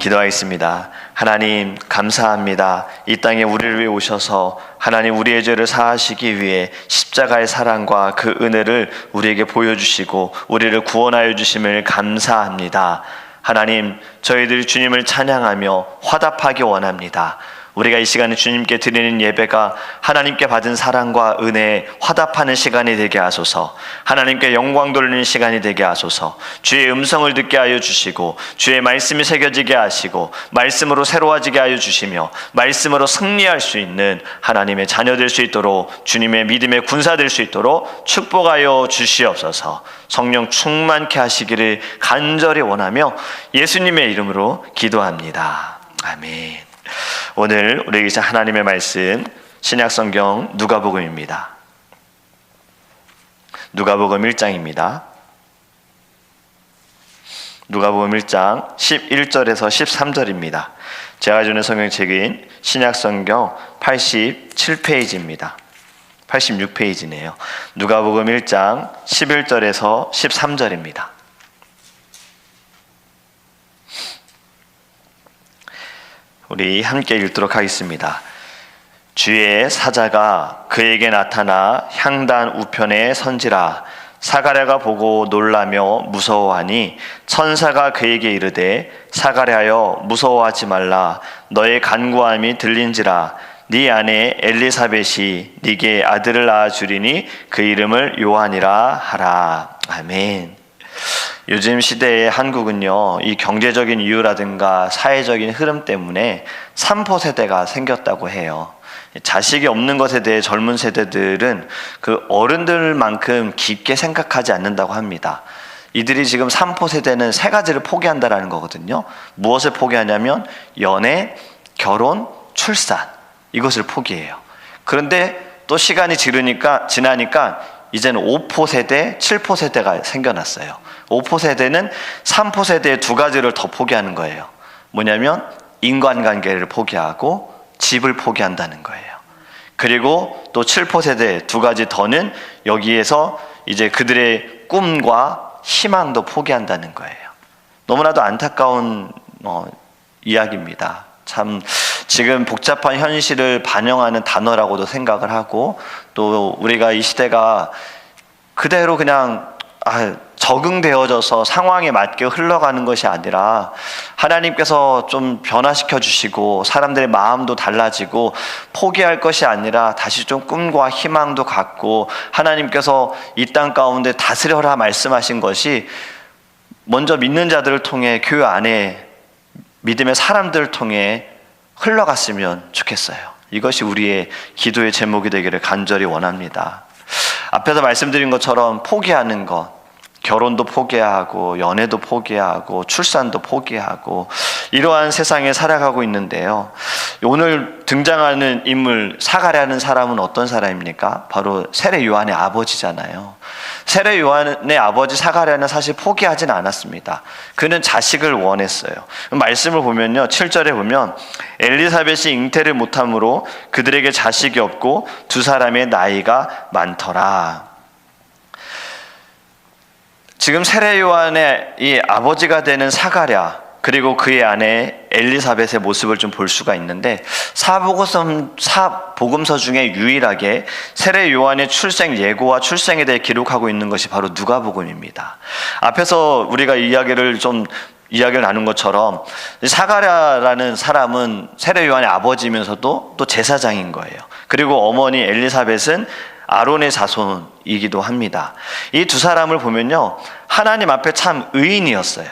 기도하겠습니다. 하나님 감사합니다. 이 땅에 우리를 위해 오셔서 하나님 우리의 죄를 사하시기 위해 십자가의 사랑과 그 은혜를 우리에게 보여주시고 우리를 구원하여 주심을 감사합니다. 하나님, 저희들이 주님을 찬양하며 화답하기 원합니다. 우리가 이 시간에 주님께 드리는 예배가 하나님께 받은 사랑과 은혜에 화답하는 시간이 되게 하소서. 하나님께 영광 돌리는 시간이 되게 하소서. 주의 음성을 듣게 하여 주시고 주의 말씀이 새겨지게 하시고 말씀으로 새로워지게 하여 주시며 말씀으로 승리할 수 있는 하나님의 자녀 될 수 있도록, 주님의 믿음의 군사 될 수 있도록 축복하여 주시옵소서. 성령 충만케 하시기를 간절히 원하며 예수님의 이름으로 기도합니다. 아멘. 오늘 우리에게 주신 하나님의 말씀, 신약성경 누가복음입니다. 누가복음 1장입니다. 누가복음 1장 11절에서 13절입니다. 제가 주는 성경책인 신약성경 87페이지입니다. 86페이지네요. 누가복음 1장 11절에서 13절입니다. 우리 함께 읽도록 하겠습니다. 주의 사자가 그에게 나타나 향단 우편에 선지라. 사가랴가 보고 놀라며 무서워하니 천사가 그에게 이르되 사가랴여 무서워하지 말라. 너의 간구함이 들린지라. 네 아내 엘리사벳이 네게 아들을 낳아 주리니 그 이름을 요한이라 하라. 아멘. 요즘 시대의 한국은요, 이 경제적인 이유라든가 사회적인 흐름 때문에 삼포세대가 생겼다고 해요. 자식이 없는 것에 대해 젊은 세대들은 그 어른들만큼 깊게 생각하지 않는다고 합니다. 이들이 지금 삼포세대는 세 가지를 포기한다라는 거거든요. 무엇을 포기하냐면 연애, 결혼, 출산, 이것을 포기해요. 그런데 또 시간이 지나니까 이제는 5포세대, 7포세대가 생겨났어요. 5포세대는 3포세대의 두 가지를 더 포기하는 거예요. 뭐냐면 인간관계를 포기하고 집을 포기한다는 거예요. 그리고 또 7포세대 두 가지 더는 여기에서 이제 그들의 꿈과 희망도 포기한다는 거예요. 너무나도 안타까운 이야기입니다. 참 지금 복잡한 현실을 반영하는 단어라고도 생각을 하고, 또 우리가 이 시대가 그대로 그냥 적응되어져서 상황에 맞게 흘러가는 것이 아니라 하나님께서 좀 변화시켜 주시고 사람들의 마음도 달라지고 포기할 것이 아니라 다시 좀 꿈과 희망도 갖고 하나님께서 이 땅 가운데 다스려라 말씀하신 것이 먼저 믿는 자들을 통해 교회 안에 믿음의 사람들을 통해 흘러갔으면 좋겠어요. 이것이 우리의 기도의 제목이 되기를 간절히 원합니다. 앞에서 말씀드린 것처럼 포기하는 것, 결혼도 포기하고 연애도 포기하고 출산도 포기하고 이러한 세상에 살아가고 있는데요. 오늘 등장하는 인물 사가랴는 사람은 어떤 사람입니까? 바로 세례 요한의 아버지잖아요. 세례 요한의 아버지 사가랴는 사실 포기하진 않았습니다. 그는 자식을 원했어요. 말씀을 보면요, 7절에 보면 엘리사벳이 잉태를 못함으로 그들에게 자식이 없고 두 사람의 나이가 많더라. 지금 세례 요한의 이 아버지가 되는 사가랴, 그리고 그의 아내 엘리사벳의 모습을 좀 볼 수가 있는데, 사복음서 중에 유일하게 세례 요한의 출생 예고와 출생에 대해 기록하고 있는 것이 바로 누가복음입니다. 앞에서 우리가 이야기를 나눈 것처럼 사가랴라는 사람은 세례 요한의 아버지이면서도 또 제사장인 거예요. 그리고 어머니 엘리사벳은 아론의 자손이기도 합니다. 이 두 사람을 보면요, 하나님 앞에 참 의인이었어요.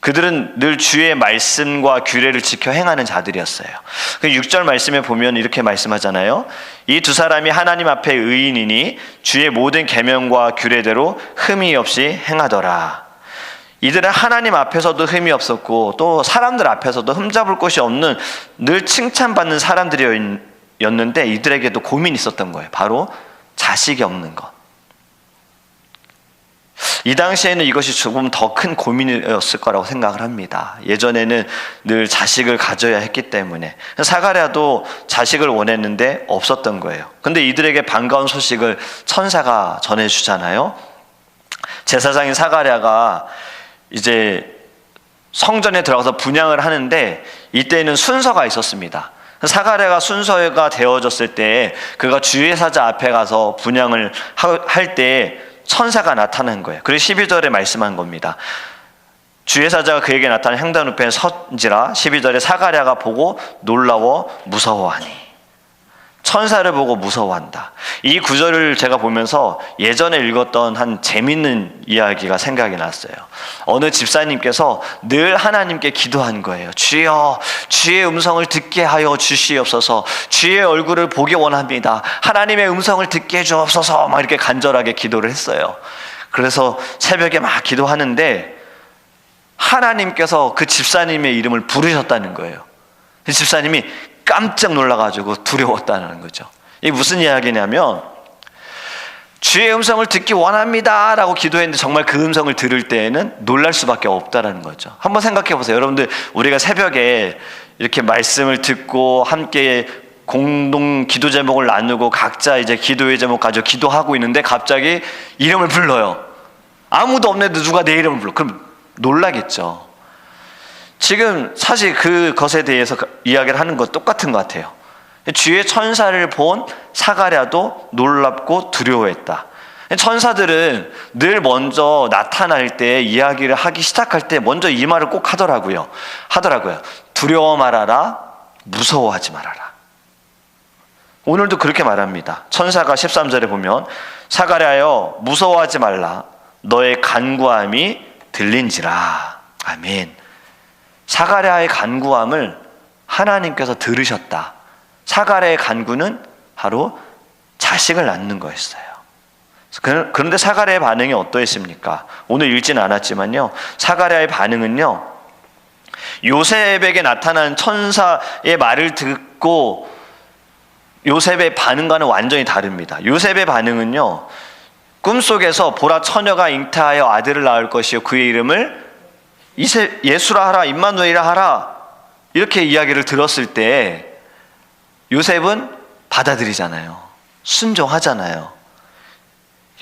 그들은 늘 주의 말씀과 규례를 지켜 행하는 자들이었어요. 6절 말씀에 보면 이렇게 말씀하잖아요. 이 두 사람이 하나님 앞에 의인이니 주의 모든 계명과 규례대로 흠이 없이 행하더라. 이들은 하나님 앞에서도 흠이 없었고 또 사람들 앞에서도 흠잡을 곳이 없는 늘 칭찬받는 사람들이었는데 이들에게도 고민이 있었던 거예요. 바로 자식이 없는 것. 이 당시에는 이것이 조금 더 큰 고민이었을 거라고 생각을 합니다. 예전에는 늘 자식을 가져야 했기 때문에 사가랴도 자식을 원했는데 없었던 거예요. 근데 이들에게 반가운 소식을 천사가 전해주잖아요. 제사장인 사가랴가 이제 성전에 들어가서 분향을 하는데 이때는 순서가 있었습니다. 사가랴가 순서가 되어졌을 때 그가 주의 사자 앞에 가서 분향을 할 때 천사가 나타난 거예요. 그래서 12절에 말씀한 겁니다. 주의 사자가 그에게 나타난 향단 우편에 선지라. 12절에 사가랴가 보고 놀라워 무서워하니. 천사를 보고 무서워한다. 이 구절을 제가 보면서 예전에 읽었던 한 재밌는 이야기가 생각이 났어요. 어느 집사님께서 늘 하나님께 기도한 거예요. 주여, 주의 음성을 듣게 하여 주시옵소서. 주의 얼굴을 보기 원합니다. 하나님의 음성을 듣게 해주옵소서. 막 이렇게 간절하게 기도를 했어요. 그래서 새벽에 막 기도하는데 하나님께서 그 집사님의 이름을 부르셨다는 거예요. 그 집사님이 깜짝 놀라가지고 두려웠다는 거죠. 이게 무슨 이야기냐면 주의 음성을 듣기 원합니다 라고 기도했는데 정말 그 음성을 들을 때에는 놀랄 수밖에 없다는 거죠. 한번 생각해 보세요. 여러분들, 우리가 새벽에 이렇게 말씀을 듣고 함께 공동 기도 제목을 나누고 각자 이제 기도의 제목 가지고 기도하고 있는데 갑자기 이름을 불러요. 아무도 없는데 누가 내 이름을 불러. 그럼 놀라겠죠. 지금 사실 그것에 대해서 이야기를 하는 것 똑같은 것 같아요. 주의 천사를 본 사가랴도 놀랍고 두려워했다. 천사들은 늘 먼저 나타날 때 이야기를 하기 시작할 때 먼저 이 말을 꼭 하더라고요. 두려워 말아라, 무서워하지 말아라. 오늘도 그렇게 말합니다. 천사가 13절에 보면 사가랴여 무서워하지 말라, 너의 간구함이 들린지라. 아멘. 사가랴의 간구함을 하나님께서 들으셨다. 사가랴의 간구는 바로 자식을 낳는 거였어요. 그런데 사가랴의 반응이 어떠했습니까? 오늘 읽지는 않았지만요, 사가랴의 반응은요, 요셉에게 나타난 천사의 말을 듣고 요셉의 반응과는 완전히 다릅니다. 요셉의 반응은요, 꿈속에서 보라 처녀가 잉태하여 아들을 낳을 것이요 그의 이름을 예수라 하라, 임마누엘이라 하라, 이렇게 이야기를 들었을 때 요셉은 받아들이잖아요. 순종하잖아요.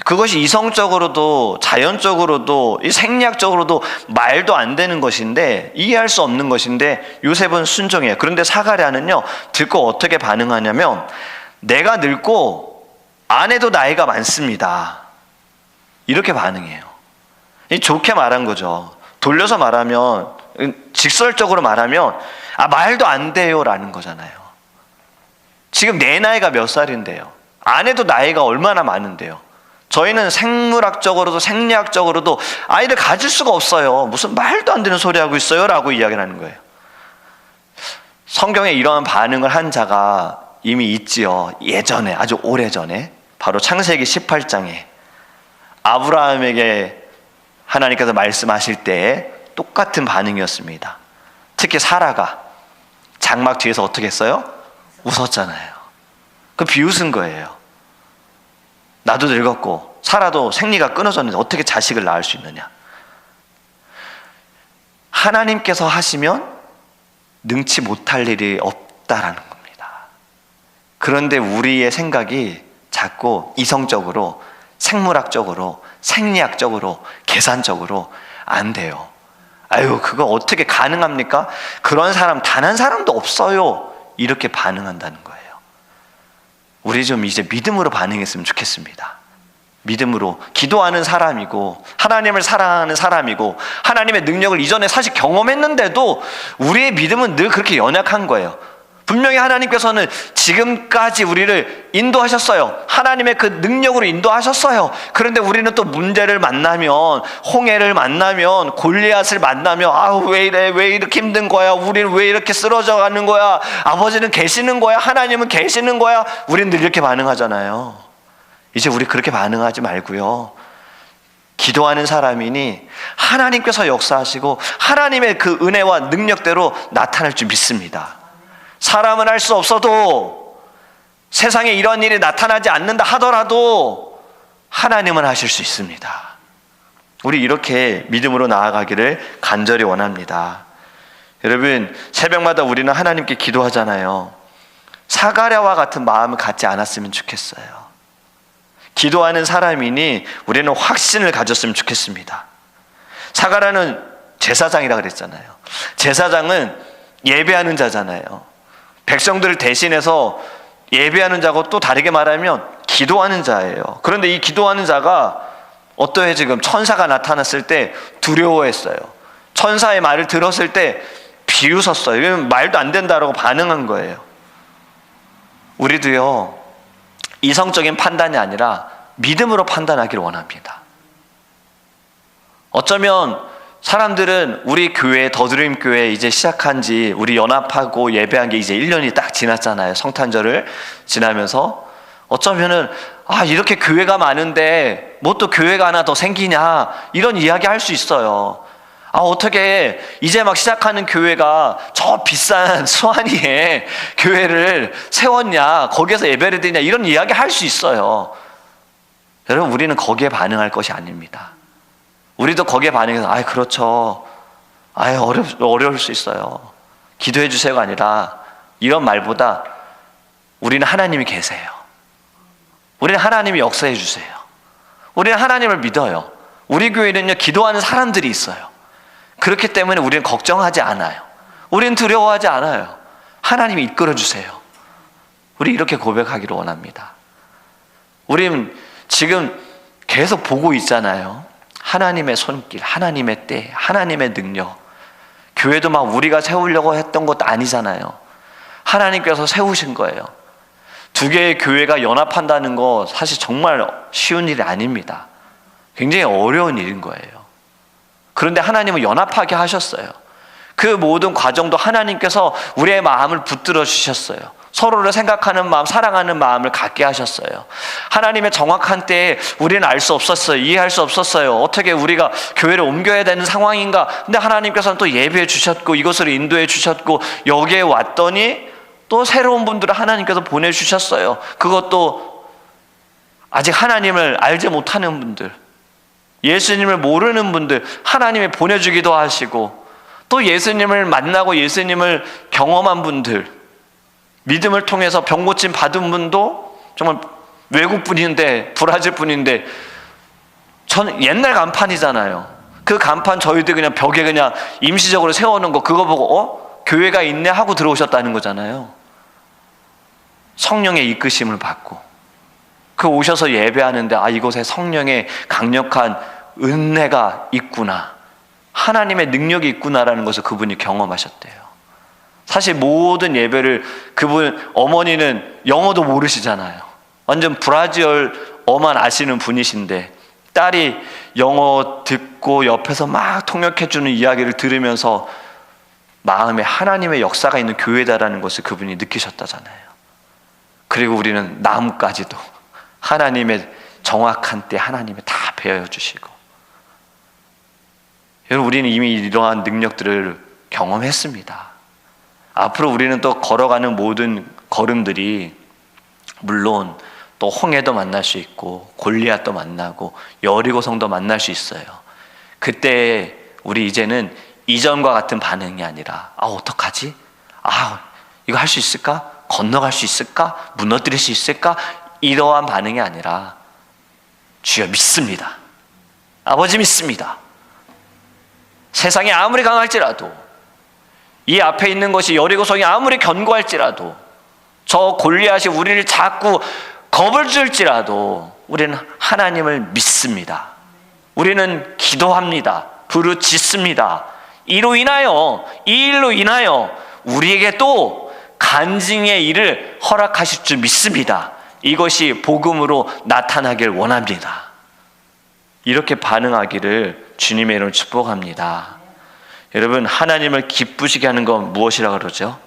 그것이 이성적으로도 자연적으로도 생리학적으로도 말도 안 되는 것인데, 이해할 수 없는 것인데 요셉은 순종해요. 그런데 사가랴는요, 듣고 어떻게 반응하냐면 내가 늙고 아내도 나이가 많습니다, 이렇게 반응해요. 좋게 말한 거죠. 돌려서 말하면, 직설적으로 말하면 말도 안 돼요 라는 거잖아요. 지금 내 나이가 몇 살인데요, 아내도 나이가 얼마나 많은데요, 저희는 생물학적으로도 생리학적으로도 아이를 가질 수가 없어요. 무슨 말도 안 되는 소리 하고 있어요 라고 이야기를 하는 거예요. 성경에 이러한 반응을 한 자가 이미 있지요. 예전에, 아주 오래전에, 바로 창세기 18장에 아브라함에게 하나님께서 말씀하실 때에 똑같은 반응이었습니다. 특히 사라가 장막 뒤에서 어떻게 했어요? 웃었잖아요. 그 비웃은 거예요. 나도 늙었고 사라도 생리가 끊어졌는데 어떻게 자식을 낳을 수 있느냐. 하나님께서 하시면 능치 못할 일이 없다라는 겁니다. 그런데 우리의 생각이 자꾸 이성적으로, 생물학적으로, 생리학적으로, 계산적으로 안 돼요. 아유, 그거 어떻게 가능합니까? 그런 사람 단 한 사람도 없어요, 이렇게 반응한다는 거예요. 우리 좀 이제 믿음으로 반응했으면 좋겠습니다. 믿음으로 기도하는 사람이고 하나님을 사랑하는 사람이고 하나님의 능력을 이전에 사실 경험했는데도 우리의 믿음은 늘 그렇게 연약한 거예요. 분명히 하나님께서는 지금까지 우리를 인도하셨어요. 하나님의 그 능력으로 인도하셨어요. 그런데 우리는 또 문제를 만나면, 홍해를 만나면, 골리앗을 만나면 왜 이래, 왜 이렇게 힘든 거야, 우리는 왜 이렇게 쓰러져 가는 거야, 아버지는 계시는 거야, 하나님은 계시는 거야, 우리는 늘 이렇게 반응하잖아요. 이제 우리 그렇게 반응하지 말고요, 기도하는 사람이니 하나님께서 역사하시고 하나님의 그 은혜와 능력대로 나타날 줄 믿습니다. 사람은 할 수 없어도, 세상에 이런 일이 나타나지 않는다 하더라도 하나님은 하실 수 있습니다. 우리 이렇게 믿음으로 나아가기를 간절히 원합니다. 여러분, 새벽마다 우리는 하나님께 기도하잖아요. 사가랴와 같은 마음을 갖지 않았으면 좋겠어요. 기도하는 사람이니 우리는 확신을 가졌으면 좋겠습니다. 사가랴는 제사장이라 그랬잖아요. 제사장은 예배하는 자잖아요. 백성들을 대신해서 예배하는 자고 또 다르게 말하면 기도하는 자예요. 그런데 이 기도하는 자가 어떠해? 지금 천사가 나타났을 때 두려워했어요. 천사의 말을 들었을 때 비웃었어요. 이건 말도 안 된다라고 반응한 거예요. 우리도요, 이성적인 판단이 아니라 믿음으로 판단하기를 원합니다. 어쩌면 사람들은 우리 교회, 더드림 교회 이제 시작한 지, 우리 연합하고 예배한 게 이제 1년이 딱 지났잖아요. 성탄절을 지나면서 어쩌면은 이렇게 교회가 많은데 뭐 또 교회가 하나 더 생기냐, 이런 이야기 할 수 있어요. 어떻게 이제 막 시작하는 교회가 저 비싼 수완이에 교회를 세웠냐, 거기에서 예배를 드리냐, 이런 이야기 할 수 있어요. 여러분, 우리는 거기에 반응할 것이 아닙니다. 우리도 거기에 반응해서 그렇죠, 어려울 수 있어요, 기도해 주세요가 아니라, 이런 말보다 우리는 하나님이 계세요. 우리는 하나님이 역사해 주세요. 우리는 하나님을 믿어요. 우리 교회는요, 기도하는 사람들이 있어요. 그렇기 때문에 우리는 걱정하지 않아요. 우리는 두려워하지 않아요. 하나님이 이끌어 주세요. 우리 이렇게 고백하기를 원합니다. 우리는 지금 계속 보고 있잖아요. 하나님의 손길, 하나님의 때, 하나님의 능력. 교회도 막 우리가 세우려고 했던 것도 아니잖아요. 하나님께서 세우신 거예요. 두 개의 교회가 연합한다는 거 사실 정말 쉬운 일이 아닙니다. 굉장히 어려운 일인 거예요. 그런데 하나님은 연합하게 하셨어요. 그 모든 과정도 하나님께서 우리의 마음을 붙들어 주셨어요. 서로를 생각하는 마음, 사랑하는 마음을 갖게 하셨어요. 하나님의 정확한 때에 우리는 알 수 없었어요. 이해할 수 없었어요. 어떻게 우리가 교회를 옮겨야 되는 상황인가. 근데 하나님께서는 또 예배해 주셨고 이것을 인도해 주셨고, 여기에 왔더니 또 새로운 분들을 하나님께서 보내주셨어요. 그것도 아직 하나님을 알지 못하는 분들, 예수님을 모르는 분들 하나님이 보내주기도 하시고, 또 예수님을 만나고 예수님을 경험한 분들, 믿음을 통해서 병 고침 받은 분도 정말 외국 분인데, 브라질 분인데, 저는 옛날 간판이잖아요. 그 간판 저희들 그냥 벽에 그냥 임시적으로 세워놓은 거, 그거 보고 교회가 있네 하고 들어오셨다는 거잖아요. 성령의 이끄심을 받고 그 오셔서 예배하는데 이곳에 성령의 강력한 은혜가 있구나, 하나님의 능력이 있구나라는 것을 그분이 경험하셨대요. 사실 모든 예배를, 그분 어머니는 영어도 모르시잖아요. 완전 브라질어만 아시는 분이신데 딸이 영어 듣고 옆에서 막 통역해주는 이야기를 들으면서 마음에 하나님의 역사가 있는 교회다라는 것을 그분이 느끼셨다잖아요. 그리고 우리는 나무까지도 하나님의 정확한 때 하나님이 다 베어주시고, 여러분, 우리는 이미 이러한 능력들을 경험했습니다. 앞으로 우리는 또 걸어가는 모든 걸음들이 물론 또 홍해도 만날 수 있고 골리앗도 만나고 여리고성도 만날 수 있어요. 그때 우리 이제는 이전과 같은 반응이 아니라 어떡하지? 이거 할 수 있을까? 건너갈 수 있을까? 무너뜨릴 수 있을까? 이러한 반응이 아니라 주여 믿습니다. 아버지 믿습니다. 세상이 아무리 강할지라도, 이 앞에 있는 것이 여리고성이 아무리 견고할지라도, 저 골리앗이 우리를 자꾸 겁을 줄지라도 우리는 하나님을 믿습니다. 우리는 기도합니다. 부르짖습니다. 이 일로 인하여 우리에게 또 간증의 일을 허락하실 줄 믿습니다. 이것이 복음으로 나타나길 원합니다. 이렇게 반응하기를 주님의 이름으로 축복합니다. 여러분, 하나님을 기쁘시게 하는 건 무엇이라고 그러죠?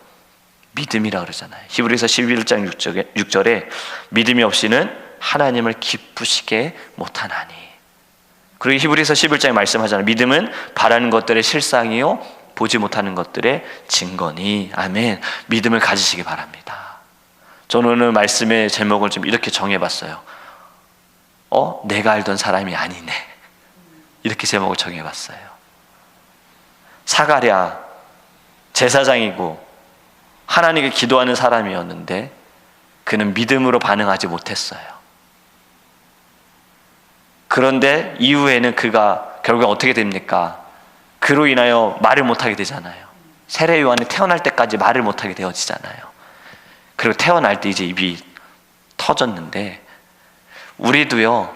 믿음이라고 그러잖아요. 히브리서 11장 6절에 믿음이 없이는 하나님을 기쁘시게 못하나니. 그리고 히브리서 11장에 말씀하잖아요. 믿음은 바라는 것들의 실상이요 보지 못하는 것들의 증거니. 아멘. 믿음을 가지시기 바랍니다. 저는 오늘 말씀의 제목을 좀 이렇게 정해봤어요. 내가 알던 사람이 아니네. 이렇게 제목을 정해봤어요. 사가랴 제사장이고 하나님께 기도하는 사람이었는데 그는 믿음으로 반응하지 못했어요. 그런데 이후에는 그가 결국 어떻게 됩니까? 그로 인하여 말을 못하게 되잖아요. 세례 요한이 태어날 때까지 말을 못하게 되어지잖아요. 그리고 태어날 때 이제 입이 터졌는데, 우리도요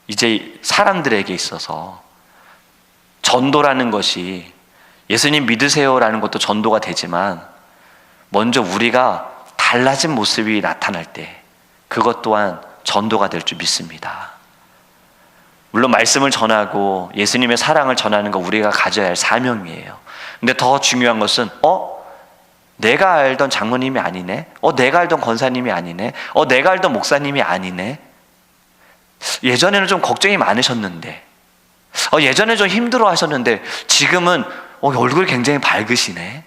이제 사람들에게 있어서 전도라는 것이, 예수님 믿으세요라는 것도 전도가 되지만, 먼저 우리가 달라진 모습이 나타날 때 그것 또한 전도가 될 줄 믿습니다. 물론 말씀을 전하고 예수님의 사랑을 전하는 거 우리가 가져야 할 사명이에요. 근데 더 중요한 것은 내가 알던 장로님이 아니네, 내가 알던 권사님이 아니네, 내가 알던 목사님이 아니네, 예전에는 좀 걱정이 많으셨는데, 예전에 좀 힘들어 하셨는데 지금은 얼굴이 굉장히 밝으시네,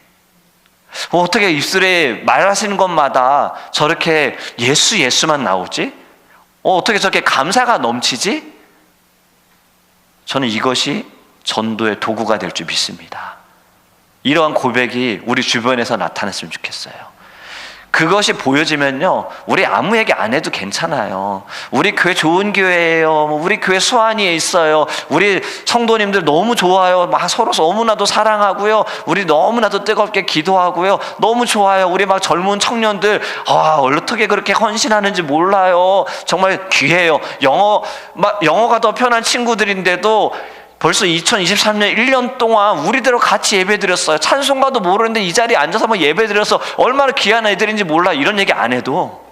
어떻게 입술에 말하시는 것마다 저렇게 예수만 나오지? 어떻게 저렇게 감사가 넘치지? 저는 이것이 전도의 도구가 될 줄 믿습니다. 이러한 고백이 우리 주변에서 나타났으면 좋겠어요. 그것이 보여지면요, 우리 아무 얘기 안 해도 괜찮아요. 우리 교회 좋은 교회예요, 우리 교회 수완이에 있어요, 우리 성도님들 너무 좋아요, 막 서로 너무나도 사랑하고요, 우리 너무나도 뜨겁게 기도하고요, 너무 좋아요, 우리 막 젊은 청년들 어떻게 그렇게 헌신하는지 몰라요, 정말 귀해요. 영어가 더 편한 친구들인데도 벌써 2023년 1년 동안 우리대로 같이 예배드렸어요. 찬송가도 모르는데 이 자리에 앉아서 막 예배드려서 얼마나 귀한 애들인지 몰라, 이런 얘기 안 해도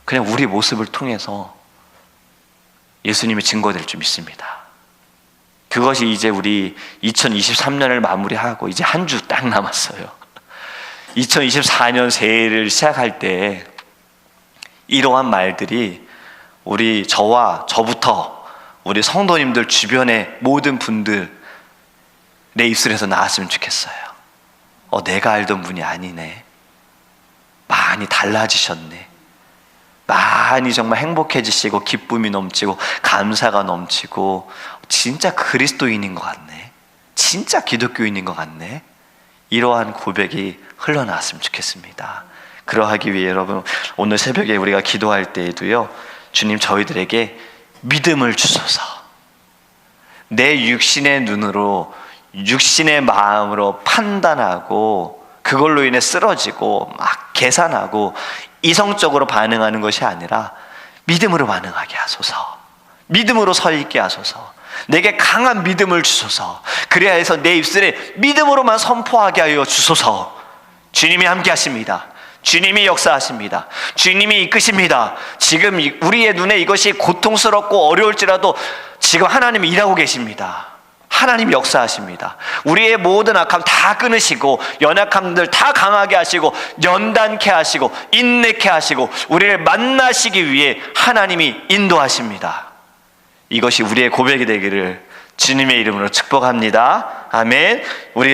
그냥 우리 모습을 통해서 예수님이 증거될 줄 믿습니다. 그것이 이제 우리 2023년을 마무리하고 이제 한 주 딱 남았어요. 2024년 새해를 시작할 때 이러한 말들이 저부터 우리 성도님들 주변의 모든 분들 내 입술에서 나왔으면 좋겠어요. 내가 알던 분이 아니네, 많이 달라지셨네, 많이 정말 행복해지시고 기쁨이 넘치고 감사가 넘치고 진짜 그리스도인인 것 같네, 진짜 기독교인인 것 같네, 이러한 고백이 흘러나왔으면 좋겠습니다. 그러하기 위해 여러분, 오늘 새벽에 우리가 기도할 때에도요, 주님 저희들에게 믿음을 주소서. 내 육신의 눈으로, 육신의 마음으로 판단하고 그걸로 인해 쓰러지고 막 계산하고 이성적으로 반응하는 것이 아니라 믿음으로 반응하게 하소서. 믿음으로 서 있게 하소서. 내게 강한 믿음을 주소서. 그래야 해서 내 입술에 믿음으로만 선포하게 하여 주소서. 주님이 함께 하십니다. 주님이 역사하십니다. 주님이 이끄십니다. 지금 우리의 눈에 이것이 고통스럽고 어려울지라도 지금 하나님이 일하고 계십니다. 하나님이 역사하십니다. 우리의 모든 악함 다 끊으시고 연약함들 다 강하게 하시고 연단케 하시고 인내케 하시고 우리를 만나시기 위해 하나님이 인도하십니다. 이것이 우리의 고백이 되기를 주님의 이름으로 축복합니다. 아멘. 우리